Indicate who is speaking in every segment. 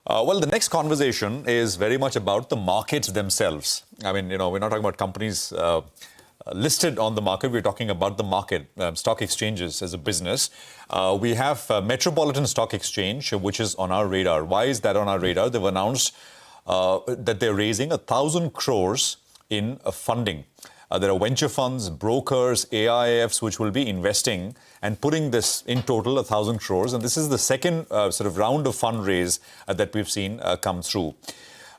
Speaker 1: Well, the next conversation is very much about the markets themselves. I mean, we're not talking about companies listed on the market. We're talking about the market, stock exchanges as a business. We have Metropolitan Stock Exchange, which is on our radar. Why is that on our radar? They've announced that they're raising 1,000 crores in funding. There are venture funds, brokers, AIFs, which will be investing and putting this in total 1,000 crores. And this is the second sort of round of fundraise that we've seen come through.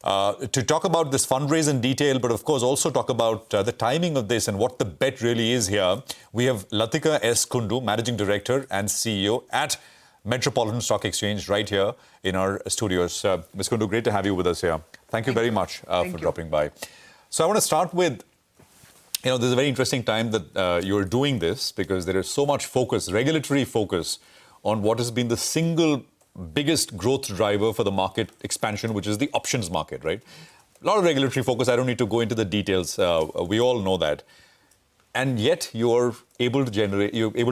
Speaker 1: To talk about this fundraise in detail, but of course also talk about the timing of this and what the bet really is here, we have Latika S. Kundu, Managing Director and CEO at Metropolitan Stock Exchange, right here in our studios. Ms. Kundu, great to have you with us here. Thank you very much for dropping by. So I want to start with, this is a very interesting time that you're doing this, because there is so much focus, regulatory focus, on what has been the single biggest growth driver for the market expansion, which is the options market, right? A lot of regulatory focus. I don't need to go into the details. We all know that. And yet you're able to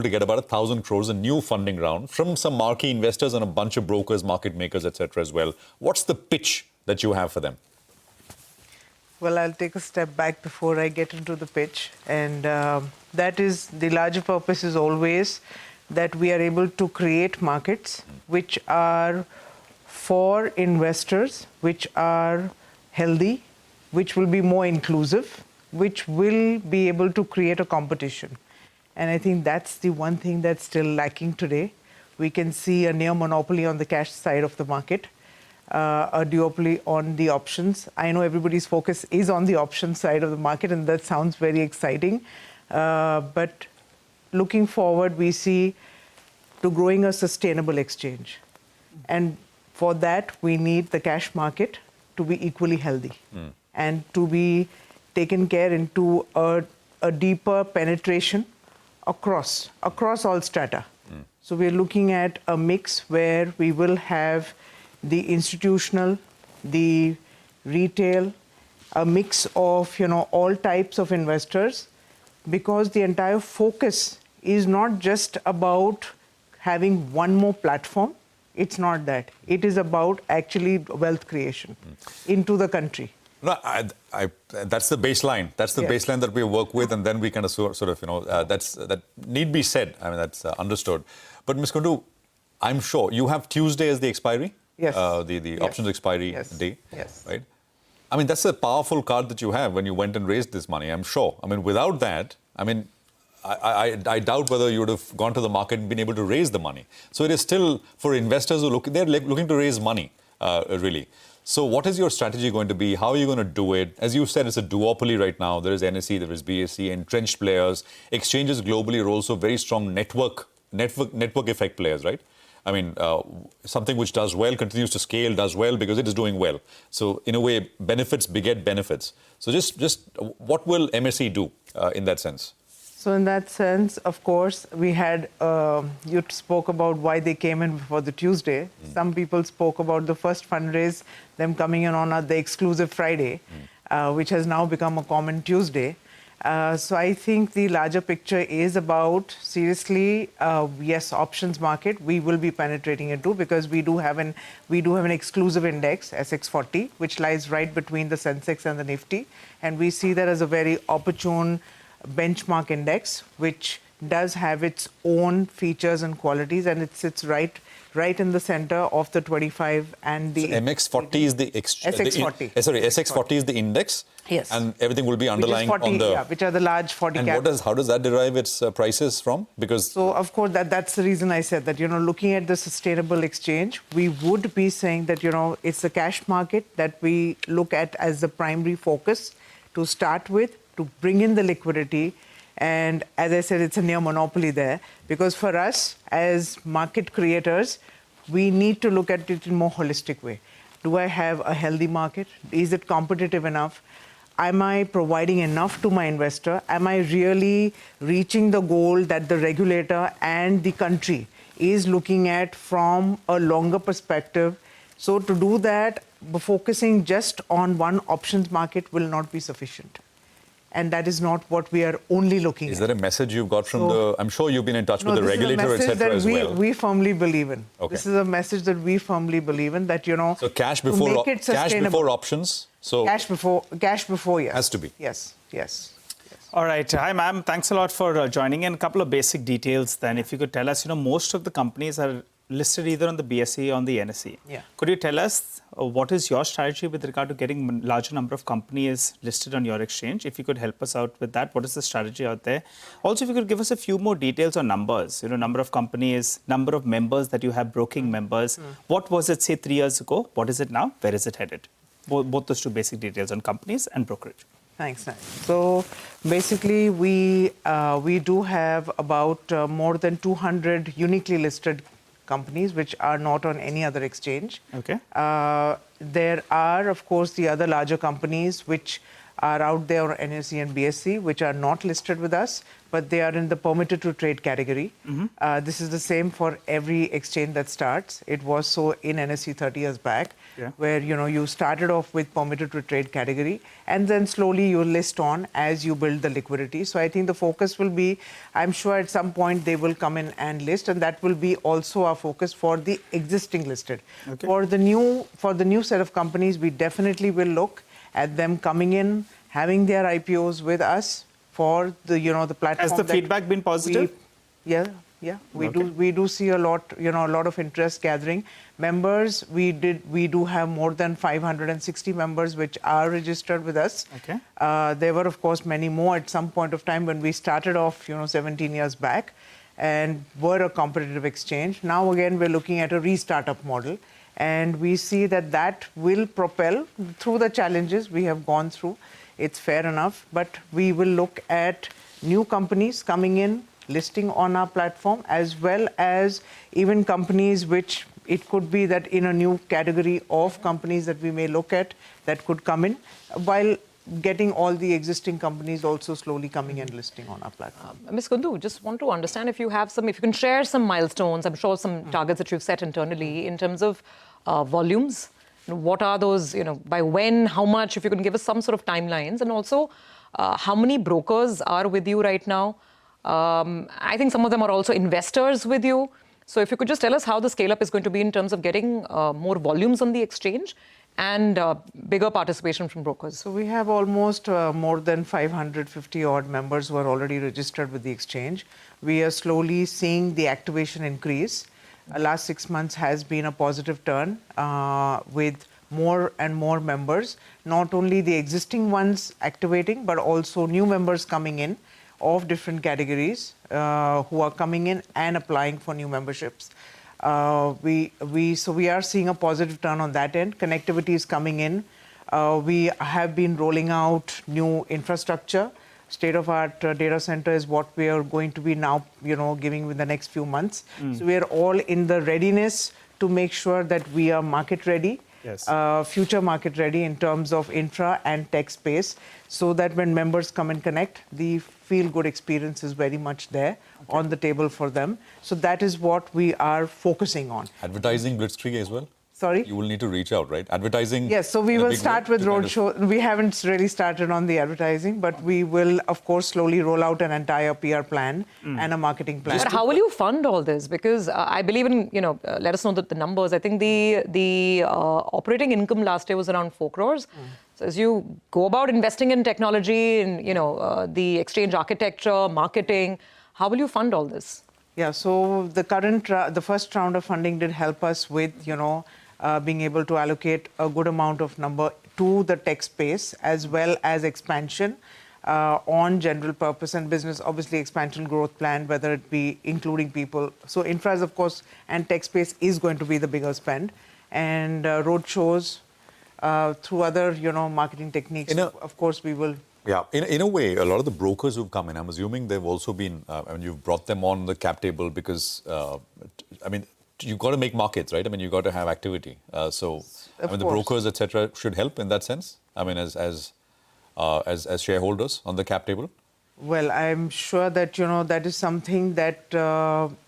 Speaker 1: get about 1,000 crores, a new funding round from some marquee investors and a bunch of brokers, market makers, etc. as well. What's the pitch that you have for them?
Speaker 2: Well, I'll take a step back before I get into the pitch. And that is, the larger purpose is always that we are able to create markets which are for investors, which are healthy, which will be more inclusive, which will be able to create a competition. And I think that's the one thing that's still lacking today. We can see a near monopoly on the cash side of the market. A duopoly on the options. I know everybody's focus is on the option side of the market, and that sounds very exciting. But looking forward, we see to growing a sustainable exchange. And for that, we need the cash market to be equally healthy and to be taken care into a deeper penetration across all strata. So we're looking at a mix where we will have the institutional, the retail, a mix of all types of investors, because the entire focus is not just about having one more platform. It's not that. It is about actually wealth creation into the country.
Speaker 1: No, that's the baseline. That's the baseline that we work with, and then we kind of sort of that need be said. I mean, that's understood. But Ms. Kundu, I'm sure you have Tuesday as the expiry.
Speaker 2: Yes.
Speaker 1: The options expiry day.
Speaker 2: Yes.
Speaker 1: Right? I mean, that's a powerful card that you have when you went and raised this money, I'm sure. I mean, without that, I doubt whether you would have gone to the market and been able to raise the money. So it is still for investors who they're looking to raise money, really. So what is your strategy going to be? How are you going to do it? As you said, it's a duopoly right now. There is NSE, there is BSE, entrenched players. Exchanges globally are also very strong network effect players, right? I mean, something which does well, continues to scale, does well because it is doing well. So in a way, benefits beget benefits. So just what will MSE do in that sense?
Speaker 2: So in that sense, of course, we had, you spoke about why they came in for the Tuesday. Some people spoke about the first fundraise, them coming in on the exclusive Friday, which has now become a common Tuesday. So I think the larger picture is about, seriously, yes, options market, we will be penetrating into, because we do have an exclusive index, SX40, which lies right between the Sensex and the Nifty. And we see that as a very opportune benchmark index, which does have its own features and qualities, and it sits right in the center of the 25 and the...
Speaker 1: So MX40 is the...
Speaker 2: SX40.
Speaker 1: SX40 is the index?
Speaker 2: Yes.
Speaker 1: And everything will be underlying
Speaker 2: 40,
Speaker 1: on the...
Speaker 2: Yeah, which are the large 40
Speaker 1: and
Speaker 2: caps.
Speaker 1: how does that derive its prices from? Because...
Speaker 2: So, of course, that's the reason I said that, looking at the sustainable exchange, we would be saying that, it's the cash market that we look at as the primary focus to start with, to bring in the liquidity. And as I said, it's a near monopoly there, because for us as market creators, we need to look at it in a more holistic way. Do I have a healthy market? Is it competitive enough? Am I providing enough to my investor? Am I really reaching the goal that the regulator and the country is looking at from a longer perspective? So to do that, focusing just on one options market will not be sufficient. and that is not what we are only looking
Speaker 1: Is
Speaker 2: at.
Speaker 1: there a message you've got from I'm sure you've been in touch with the
Speaker 2: this is a
Speaker 1: regulator,
Speaker 2: message
Speaker 1: etc.
Speaker 2: that
Speaker 1: as well.
Speaker 2: we firmly believe in.
Speaker 1: Okay.
Speaker 2: This is a message that we firmly believe in, that,
Speaker 1: So cash
Speaker 2: to
Speaker 1: before,
Speaker 2: make it
Speaker 1: cash
Speaker 2: sustainable.
Speaker 1: before options. So
Speaker 2: Cash before, yes.
Speaker 1: Has to be.
Speaker 2: Yes, yes.
Speaker 3: All right. Hi, ma'am. Thanks a lot for joining in. A couple of basic details then. If you could tell us, most of the companies are listed either on the BSE or on the NSE.
Speaker 2: Yeah.
Speaker 3: Could you tell us what is your strategy with regard to getting larger number of companies listed on your exchange? If you could help us out with that, what is the strategy out there? Also, if you could give us a few more details on numbers, number of companies, number of members that you have, broking members. What was it, say, 3 years ago? What is it now? Where is it headed? Both those two basic details on companies and brokerage.
Speaker 2: Thanks, Nigel. So basically, we do have about more than 200 uniquely listed companies which are not on any other exchange.
Speaker 3: Okay.
Speaker 2: There are, of course, the other larger companies which are out there on NSE and BSE, which are not listed with us, but they are in the permitted to trade category. This is the same for every exchange that starts. It was so in NSE 30 years back, where you started off with permitted to trade category, and then slowly you list on as you build the liquidity. So I think the focus will be, I'm sure at some point they will come in and list, and that will be also our focus for the existing listed.
Speaker 3: Okay.
Speaker 2: For the new set of companies, we definitely will look at them coming in, having their IPOs with us for the the platform.
Speaker 3: Has the feedback been positive?
Speaker 2: We do see a lot of interest gathering. Members, we do have more than 560 members which are registered with us.
Speaker 3: Okay.
Speaker 2: There were, of course, many more at some point of time when we started off 17 years back and were a competitive exchange. Now again we're looking at a re-startup model, and we see that will propel through the challenges we have gone through. It's fair enough, but we will look at new companies coming in, listing on our platform, as well as even companies which it could be that in a new category of companies that we may look at that could come in, while getting all the existing companies also slowly coming and listing on our platform.
Speaker 4: Ms. Kundu, just want to understand if you can share some milestones, I'm sure some targets that you've set internally in terms of volumes. What are those, by when, how much, if you can give us some sort of timelines, and also how many brokers are with you right now? I think some of them are also investors with you. So if you could just tell us how the scale-up is going to be in terms of getting more volumes on the exchange and bigger participation from brokers.
Speaker 2: So we have almost more than 550 odd members who are already registered with the exchange. We are slowly seeing the activation increase. Last 6 months has been a positive turn with more and more members, not only the existing ones activating, but also new members coming in of different categories who are coming in and applying for new memberships. We are seeing a positive turn on that end. Connectivity is coming in. We have been rolling out new infrastructure. State-of-art data center is what we are going to be now, giving in the next few months. So we are all in the readiness to make sure that we are market ready, future market ready in terms of infra and tech space, so that when members come and connect, the feel-good experience is very much there on the table for them. So that is what we are focusing on.
Speaker 1: Advertising blitzkrieg as well?
Speaker 2: Sorry?
Speaker 1: You will need to reach out, right? Advertising?
Speaker 2: Yes, so we will start with roadshow. We haven't really started on the advertising, but we will, of course, slowly roll out an entire PR plan and a marketing plan.
Speaker 4: But how will you fund all this? Because I believe in, let us know the numbers. I think the operating income last year was around 4 crores. So as you go about investing in technology and, the exchange architecture, marketing, how will you fund all this?
Speaker 2: Yeah, so the first round of funding did help us with, being able to allocate a good amount of number to the tech space, as well as expansion on general purpose and business, obviously expansion growth plan, whether it be including people. So infras, of course, and tech space is going to be the bigger spend. And road shows through other, marketing techniques, of course, we will.
Speaker 1: Yeah, in a way, a lot of the brokers who've come in, I'm assuming they've also been, you've brought them on the cap table because, you've got to make markets, right? You've got to have activity. The brokers, etc., should help in that sense. As shareholders on the cap table.
Speaker 2: Well, I'm sure that, that is something that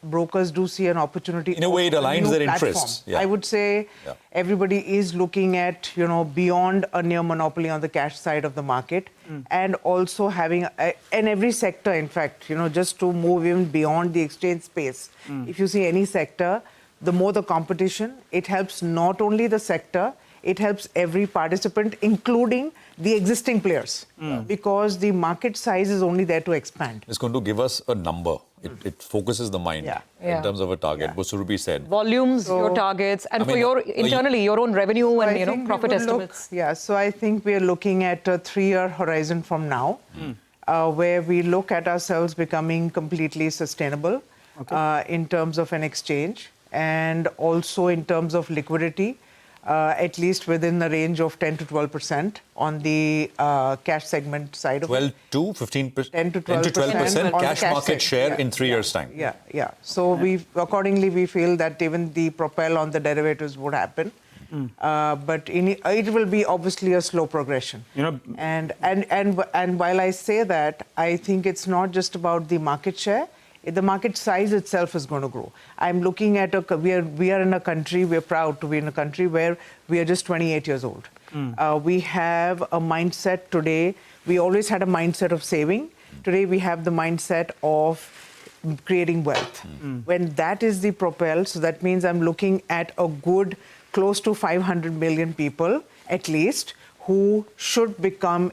Speaker 2: brokers do see an opportunity.
Speaker 1: In a way, it
Speaker 2: of
Speaker 1: aligns
Speaker 2: new
Speaker 1: their
Speaker 2: platform.
Speaker 1: interests. Yeah.
Speaker 2: I would say everybody is looking at, beyond a near monopoly on the cash side of the market and also having, in every sector, in fact, just to move even beyond the exchange space. If you see any sector, the more the competition, it helps not only the sector, it helps every participant, including the existing players, because the market size is only there to expand.
Speaker 1: It's going to give us a number. It focuses the mind in terms of a target. What Surabhi said.
Speaker 4: Volumes, your targets, and for your internally your own revenue and profit estimates.
Speaker 2: So I think we are looking at a 3-year horizon from now, where we look at ourselves becoming completely sustainable in terms of an exchange and also in terms of liquidity. At least within the range of 10 to 12% on the cash segment side of
Speaker 1: 12 to 15%,
Speaker 2: 10 to
Speaker 1: 12% cash market share in 3 years' time.
Speaker 2: So accordingly, we feel that even the propel on the derivatives would happen. But it will be obviously a slow progression. And while I say that, I think it's not just about the market share. The market size itself is going to grow. I'm looking at we are in a country, we're proud to be in a country where we are just 28 years old. We have a mindset today. We always had a mindset of saving. Today we have the mindset of creating wealth. When that is the propel, so that means I'm looking at a good close to 500 million people at least who should become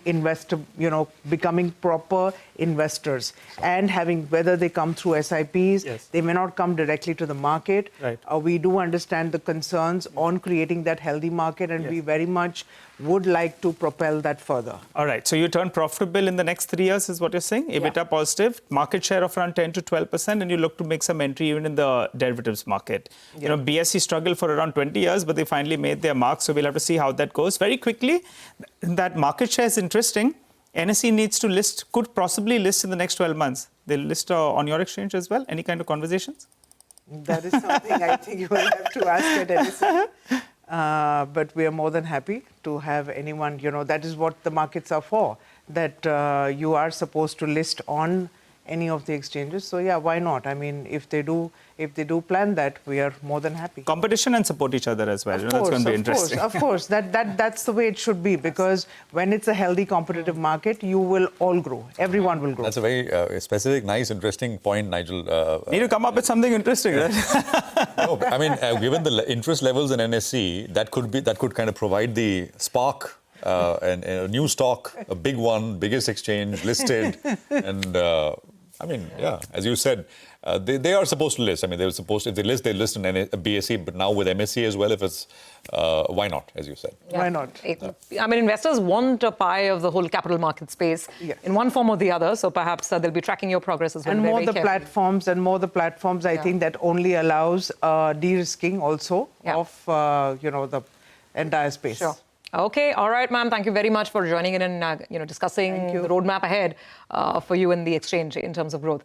Speaker 2: becoming proper investors and having, whether they come through SIPs, they may not come directly to the market. We do understand the concerns on creating that healthy market, and we very much would like to propel that further.
Speaker 3: All right. So you turn profitable in the next 3 years is what you're saying? EBITDA positive, market share of around 10 to 12%, and you look to make some entry even in the derivatives market. BSE struggled for around 20 years, but they finally made their mark. So we'll have to see how that goes. Very quickly, that market share is interesting. NSE needs to could possibly list in the next 12 months. They'll list on your exchange as well. Any kind of conversations?
Speaker 2: That is something I think you will have to ask at NSE. But we are more than happy to have anyone, that is what the markets are for, that you are supposed to list on any of the exchanges. So why not? I mean, if they do plan that, we are more than happy.
Speaker 3: Competition and support each other as well. That's going to be interesting.
Speaker 2: Of course. That's the way it should be, because when it's a healthy competitive market, you will all grow. Everyone will grow.
Speaker 1: That's a very specific, nice, interesting point, Nigel.
Speaker 3: Need to come up with something interesting, right?
Speaker 1: No, I mean, given the interest levels in NSE, that could kind of provide the spark. And a new stock, a big one, biggest exchange, listed, and I mean, as you said, they are supposed to list. I mean, if they list, they list in BSE, but now with MSE as well, if it's, why not, as you said?
Speaker 2: Why not?
Speaker 4: I mean, investors want a pie of the whole capital market space in one form or the other, so perhaps they'll be tracking your progress as well.
Speaker 2: And more the platforms, I think that only allows de-risking also of, the entire space.
Speaker 4: Sure. Okay, all right, ma'am. Thank you very much for joining in and discussing the roadmap ahead for you in the exchange in terms of growth.